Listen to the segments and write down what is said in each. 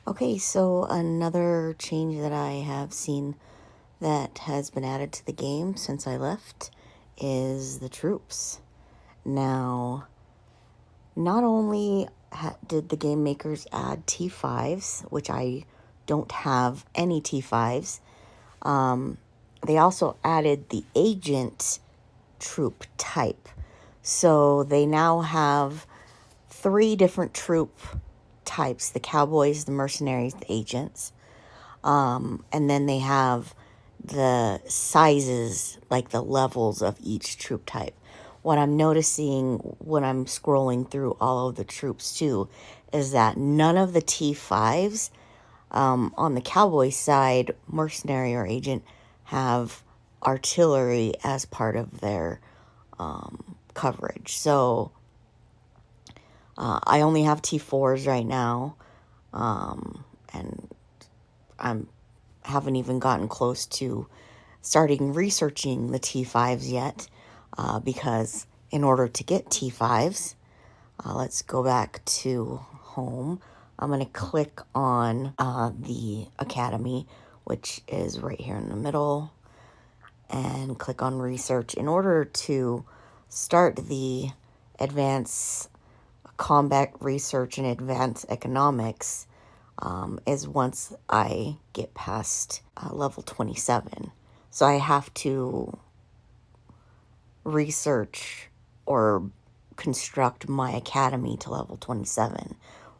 Okay, so another change that I have seen that has been added to the game since I left is the troops. Now, not only did the game makers add T5s, which I don't have any T5s, they also added the agent troop type. So they now have three different troop types: the cowboys, the mercenaries, the agents. And then they have the sizes, like the levels of each troop type. What I'm noticing when I'm scrolling through all of the troops too is that none of the T5s on the cowboy side, mercenary or agent, have artillery as part of their coverage. So I only have T4s right now, and I'm haven't even gotten close to starting researching the T5s yet, because in order to get T5s, let's go back to home. I'm going to click on the academy, which is right here in the middle, and click on research. In order to start the advanced combat research and advanced economics, is once I get past level 27. So I have to research or construct my academy to level 27.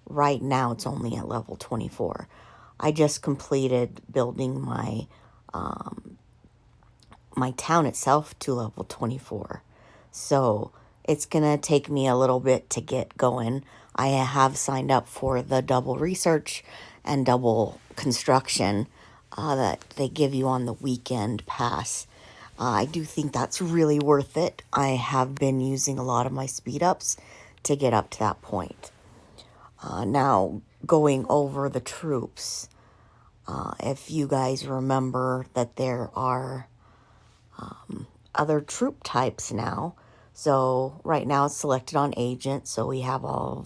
Right now it's only at level 24. I just completed building my town itself to level 24. So it's going to take me a little bit to get going. I have signed up for the double research and double construction that they give you on the weekend pass. I do think that's really worth it. I have been using a lot of my speed ups to get up to that point. Now, going over the troops, if you guys remember that there are other troop types now. So right now it's selected on agent, so we have all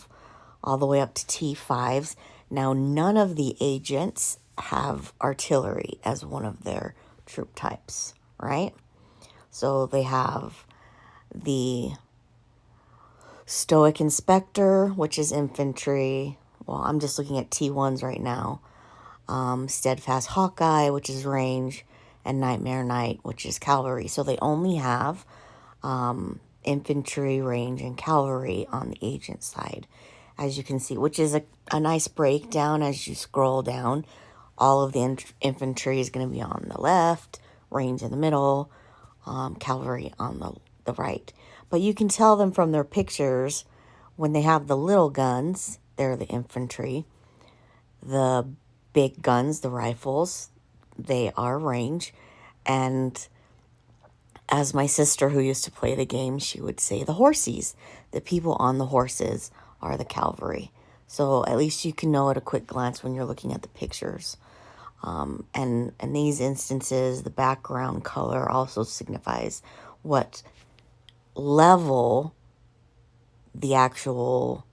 the way up to T5s. Now none of the agents have artillery as one of their troop types, right? So they have the stoic inspector, which is infantry. Well, I'm just looking at T1s right now. Steadfast Hawkeye, which is range, and Nightmare Knight, which is cavalry. So they only have infantry, range, and cavalry on the agent side, as you can see, which is a nice breakdown as you scroll down. All of the infantry is going to be on the left, range in the middle, cavalry on the right. But you can tell them from their pictures when they have the little guns, they're the infantry. The big guns, the rifles, they are range. And as my sister who used to play the game, she would say the horsies. The people on the horses are the cavalry. So at least you can know at a quick glance when you're looking at the pictures. And in these instances, the background color also signifies what level the actual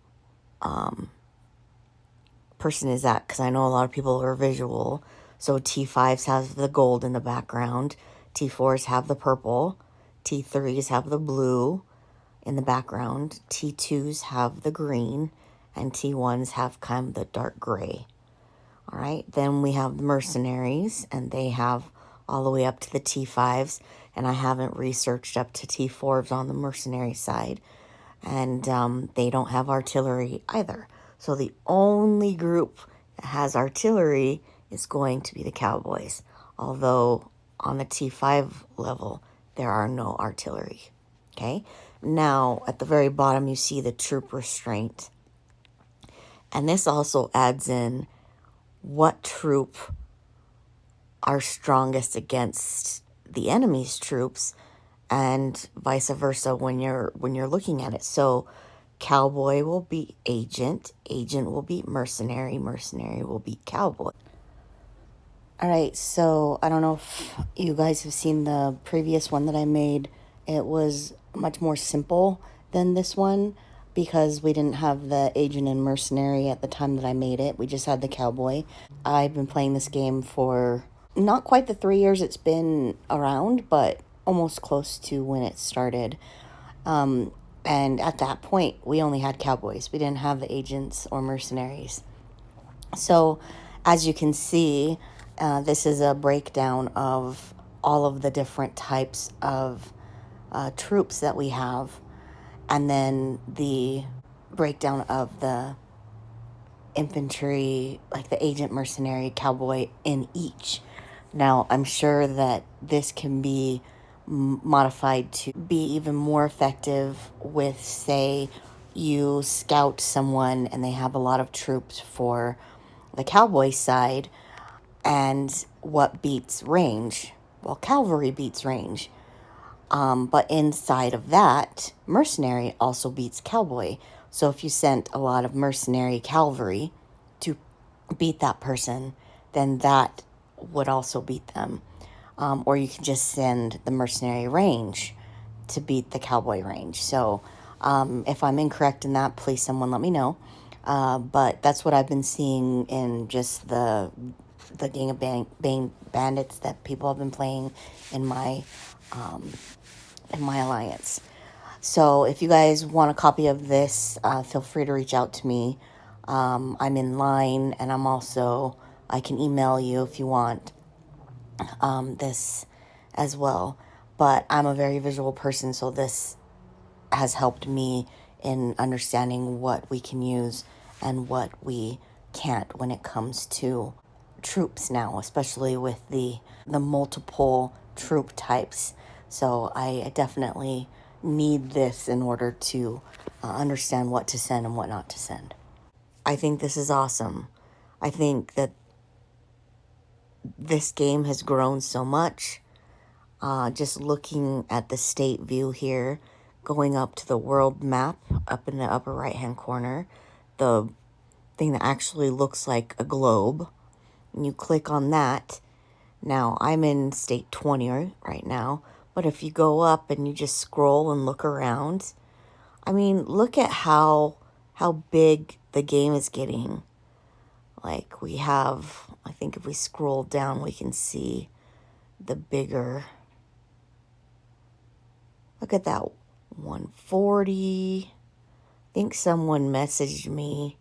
person is at, because I know a lot of people are visual. So T5s have the gold in the background, T4s have the purple, T3s have the blue in the background, T2s have the green, and T1s have kind of the dark gray. All right, then we have the mercenaries, and they have all the way up to the T5s, and I haven't researched up to T4s on the mercenary side, and they don't have artillery either. So the only group that has artillery is going to be the cowboys, although on the T5 level, there are no artillery. Okay, now at the very bottom, you see the troop restraint. And this also adds in what troop are strongest against the enemy's troops, and vice versa when you're looking at it. So cowboy will beat agent, agent will beat mercenary, mercenary will beat cowboy. All right, so I don't know if you guys have seen the previous one that I made. It was much more simple than this one, because we didn't have the agent and mercenary at the time that I made it. We just had the cowboy. I've been playing this game for not quite the 3 years it's been around, but almost close to when it started. And at that point, we only had cowboys. We didn't have the agents or mercenaries. So, as you can see, this is a breakdown of all of the different types of troops that we have, and then the breakdown of the infantry, like the agent, mercenary, cowboy in each. Now, I'm sure that this can be modified to be even more effective with, say, you scout someone and they have a lot of troops for the cowboy side, and what beats range? Well, cavalry beats range. But inside of that, mercenary also beats cowboy. So if you sent a lot of mercenary cavalry to beat that person, then that would also beat them. Or you can just send the mercenary range to beat the cowboy range. So if I'm incorrect in that, please someone let me know. But that's what I've been seeing in just the Gang of Bandits that people have been playing in my alliance. So if you guys want a copy of this, feel free to reach out to me. I'm in line, and I can email you if you want this as well. But I'm a very visual person, so this has helped me in understanding what we can use and what we can't when it comes to troops now, especially with the multiple troop types. So I definitely need this in order to understand what to send and what not to send. I think this is awesome. I think that this game has grown so much. Just looking at the state view here, going up to the world map up in the upper right hand corner, the thing that actually looks like a globe, and you click on that. Now I'm in state 20 right now, but if you go up and you just scroll and look around, I mean, look at how big the game is getting. Like, we have, I think if we scroll down, we can see the bigger. Look at that, 140. I think someone messaged me.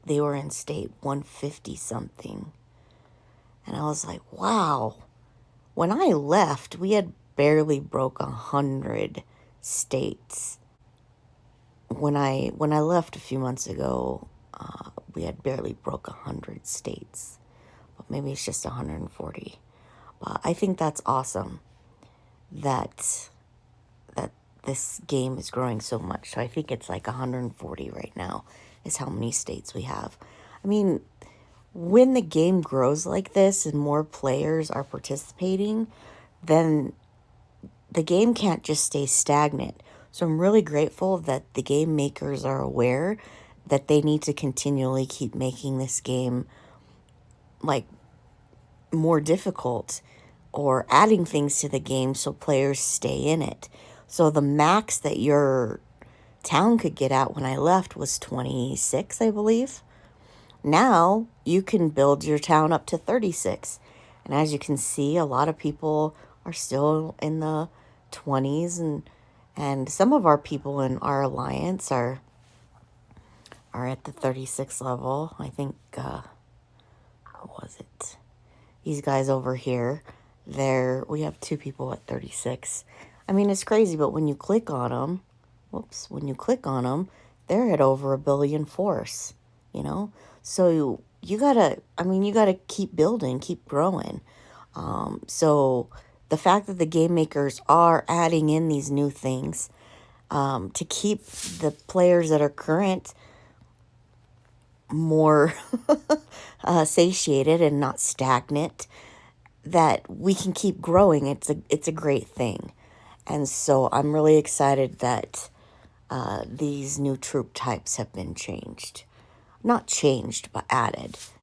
They were in state 150 something. And I was like, wow. When I left, we had barely broke 100 states. When I left a few months ago, we had barely broke 100 states. But maybe it's just 140. But I think that's awesome that this game is growing so much. So I think it's like 140 right now is how many states we have. I mean, when the game grows like this and more players are participating, then the game can't just stay stagnant. So I'm really grateful that the game makers are aware that they need to continually keep making this game like more difficult or adding things to the game so players stay in it. So the max that your town could get at when I left was 26, I believe. Now you can build your town up to 36. And as you can see, a lot of people are still in the 20s, and some of our people in our alliance are at the 36 level. I think how was it? These guys over here, we have 2 people at 36. I mean, it's crazy, but when you click on them, they're at over 1 billion force, you know? So you gotta keep building, keep growing. So the fact that the game makers are adding in these new things to keep the players that are current more satiated and not stagnant, that we can keep growing, it's a great thing. And so I'm really excited that these new troop types have been changed. Not changed, but added.